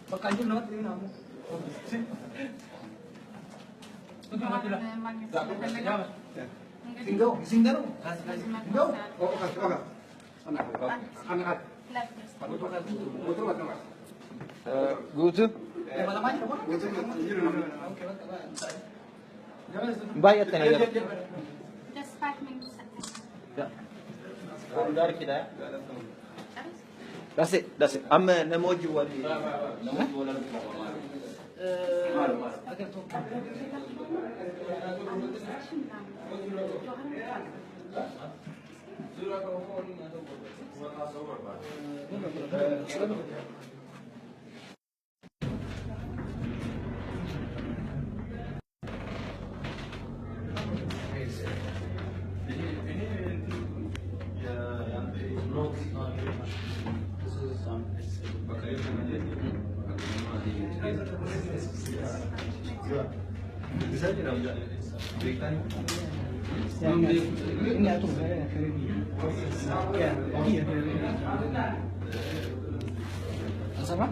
Makannya not ini namu. Singgau. Singgau. Oh, kasih. Anak. Betul. Gutu? Bayat tadi. Just 5 minutes. Dari kita. That's it. I'm namoju wali. Bisa tidak berikan ini atau ya apa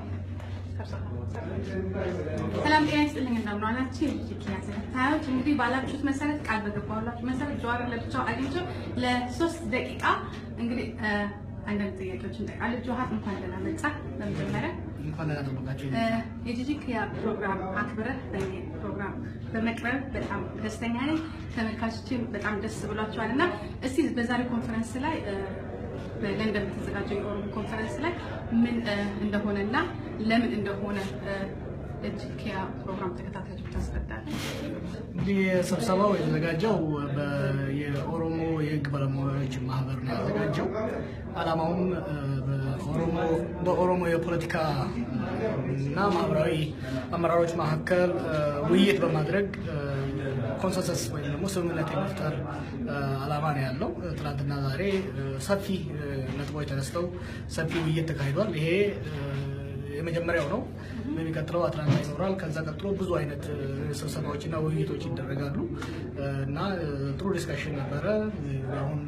ሰላም ጤና ይስጥልኝ እንደምናላችሁ ይኪያስ ታዩት እንግዲህ ባላችሁት መሰረት ቃል በገባላችሁ መሰረት ጀዋር ለብቻው አግኝቼው ለ3 ደቂቃ እንግዲህ አንዳንድ ጥያቄዎችን ጠይቃለሁ። ጀዋር እንኳን ደህና መጣ። በመጀመሪያ እንኳን ደህና ተመጣጣችሁ የጂጂኪያ ፕሮግራም አክብረህ በእኔ ፕሮግራም በመቅረብ በጣም ደስተኛ ነኝ። ተመልካቾችም በጣም ደስ ብሏቸዋልና እስቲ በዛሬ ኮንፈረንስ ላይ በለንደን በተዘጋጀው የኦሮሞ ኮንፈረንስ ላይ ምን እንደሆነና ለምን እንደሆነ የጂጂኪያ ፕሮግራም ተከታታዮች ታስረዳለህ። እንግዲህ ስብሰባው የተዘጋጀው የኦሮሞ የህግ ባለሙያዎች ማህበር ነው ያዘጋጀው። ዓላማውም በኦሮሞ የፖለቲካ እና ማህበራዊ አመራሮች መካከል ውይይት በማድረግ ኮንሰንሰስ ወይም ደግሞ ስምምነት የመፍጠር ዓላማ ነው ያለው። ትናንትና ዛሬ ሰፊ ነጥቦች ተነስተው ሰፊ ውይይት ተካሂዷል። ይሄ የመጀመሪያው ነው። በሚቀጥለው አትላንታ ይኖራል። ከዛ ቀጥሎ ብዙ አይነት ስብሰባዎችና ውይይቶች ይደረጋሉ እና ጥሩ ዲስካሽን ነበረ። አሁን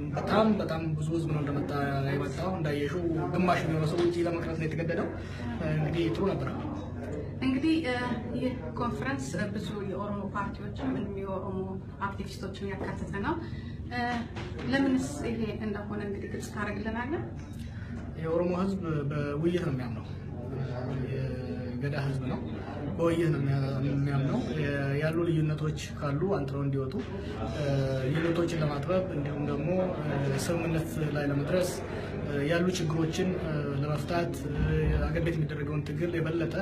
በጣም ብዙ ህዝብ ነው እንደመጣ የመጣው። እንዳየሽው ግማሽ የሚሆነው ሰው ውጪ ለመቅረት ነው የተገደደው። እንግዲህ ጥሩ ነበረ። እንግዲህ ይህ ኮንፈረንስ ብዙ የኦሮሞ ፓርቲዎችም የኦሮሞ አክቲቪስቶችን ያካተተ ነው። ለምንስ ይሄ እንደሆነ እንግዲህ ግልጽ ታደርግልናለህ? የኦሮሞ ህዝብ በውይይት ነው የሚያምነው። የገዳ ህዝብ ነው። በውይይት ነው የሚያምነው። ያሉ ልዩነቶች ካሉ አንጥረው እንዲወጡ ልዩነቶችን ለማጥበብ እንዲሁም ደግሞ ስምምነት ላይ ለመድረስ ያሉ ችግሮችን ለመፍታት አገር ቤት የሚደረገውን ትግል የበለጠ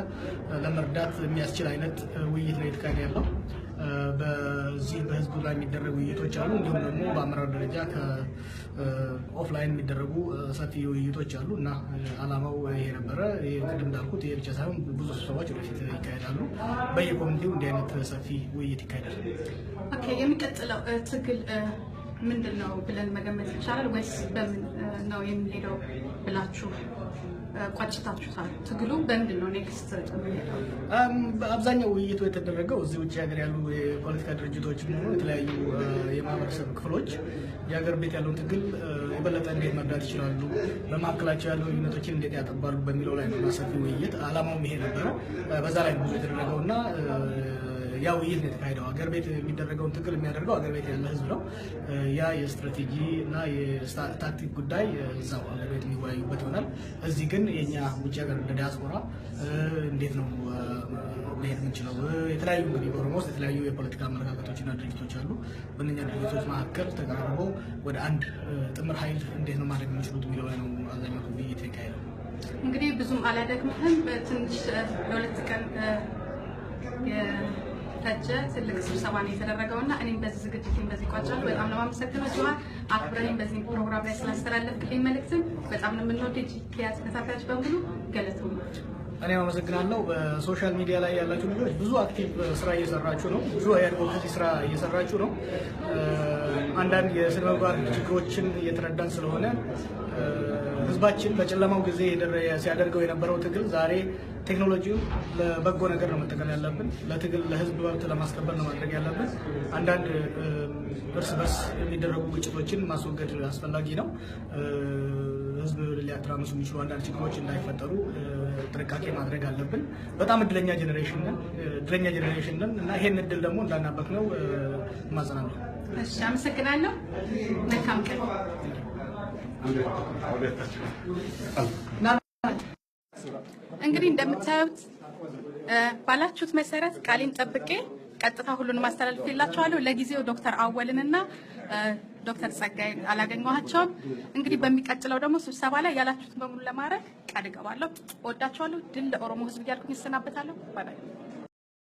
ለመርዳት የሚያስችል አይነት ውይይት ነው የተካሄደ ያለው። በዚህ በህዝቡ ላይ የሚደረጉ ውይይቶች አሉ። እንዲሁም ደግሞ በአመራር ደረጃ ከኦፍላይን የሚደረጉ ሰፊ ውይይቶች አሉ እና ዓላማው ይሄ ነበረ። ቅድም እንዳልኩት ይሄ ብቻ ሳይሆን ብዙ ስብሰባዎች ወደፊት ይካሄዳሉ። በየኮሚቴው እንዲህ አይነት ሰፊ ውይይት ይካሄዳል። ኦኬ፣ የሚቀጥለው ትግል ምንድን ነው ብለን መገመት ይቻላል ወይስ በምን ነው የሚሄደው ብላችሁ ቋጭታችሁታል? ትግሉ በምንድን ነው ኔክስት የሚሄደው? አብዛኛው ውይይቱ የተደረገው እዚህ ውጭ ሀገር ያሉ የፖለቲካ ድርጅቶች ሆኑ የተለያዩ የማህበረሰብ ክፍሎች የሀገር ቤት ያለውን ትግል የበለጠ እንዴት መርዳት ይችላሉ፣ በመካከላቸው ያሉ ልዩነቶችን እንዴት ያጠባሉ በሚለው ላይ ነው ሰፊ ውይይት። ዓላማውም ይሄ ነበረ። በዛ ላይ ብዙ የተደረገው እና ያ ውይይት ነው የተካሄደው። ሀገር ቤት የሚደረገውን ትግል የሚያደርገው ሀገር ቤት ያለ ህዝብ ነው። ያ የስትራቴጂ እና የታክቲክ ጉዳይ እዛው ሀገር ቤት የሚወያዩበት ይሆናል። እዚህ ግን የኛ ውጭ ሀገር እንደ ዲያስፖራ እንዴት ነው መሄድ የምንችለው? የተለያዩ እንግዲህ በኦሮሞ ውስጥ የተለያዩ የፖለቲካ አመለካከቶችና ድርጅቶች አሉ። በእነኛ ድርጅቶች መካከል ተቀራርበው ወደ አንድ ጥምር ኃይል እንዴት ነው ማድረግ የሚችሉት የሚለው ላይ ነው አብዛኛው ውይይት የተካሄደው። እንግዲህ ብዙም አላደግምህም። ትንሽ ለ2 ቀን የፈጀ ትልቅ ስብሰባ ነው የተደረገው እና እኔም በዚህ ዝግጅት በዚህ ቋጫለሁ። በጣም ነው የማመሰግነው ጀዋር፣ አክብረኝ በዚህ ፕሮግራም ላይ ስላስተላለፍክልኝ መልእክትም በጣም ነው የምንወደው። የጂጂኪያ ተከታታዮች በሙሉ ገለተው ናቸው። እኔም አመሰግናለሁ። በሶሻል ሚዲያ ላይ ያላችሁ ልጆች ብዙ አክቲቭ ስራ እየሰራችሁ ነው። ብዙ የአድቮኬሲ ስራ እየሰራችሁ ነው። አንዳንድ የስነ ምግባር ችግሮችን እየተረዳን ስለሆነ ህዝባችን በጨለማው ጊዜ ሲያደርገው የነበረው ትግል ዛሬ ቴክኖሎጂው ለበጎ ነገር ነው መጠቀም ያለብን። ለትግል ለህዝብ መብት ለማስከበር ነው ማድረግ ያለብን። አንዳንድ እርስ በርስ የሚደረጉ ግጭቶችን ማስወገድ አስፈላጊ ነው። ህዝብ ሊያተራምሱ የሚችሉ አንዳንድ ችግሮች እንዳይፈጠሩ ጥንቃቄ ማድረግ አለብን። በጣም እድለኛ ጄኔሬሽን ነን እና ይሄን እድል ደግሞ እንዳናበክ ነው ማዘናለሁ። እሺ፣ አመሰግናለሁ። መልካም ቀን። እንግዲህ እንደምታዩት ባላችሁት መሰረት ቃሌን ጠብቄ ቀጥታ ሁሉን ማስተላለፍላችኋለሁ። ለጊዜው ዶክተር አወልንና ዶክተር ጸጋይ አላገኘኋቸውም። እንግዲህ በሚቀጥለው ደግሞ ስብሰባ ላይ ያላችሁትን በሙሉ ለማድረግ ቃል እገባለሁ። እወዳችኋለሁ። ድል ለኦሮሞ ህዝብ እያልኩኝ እሰናበታለሁ። ባይ ባይ።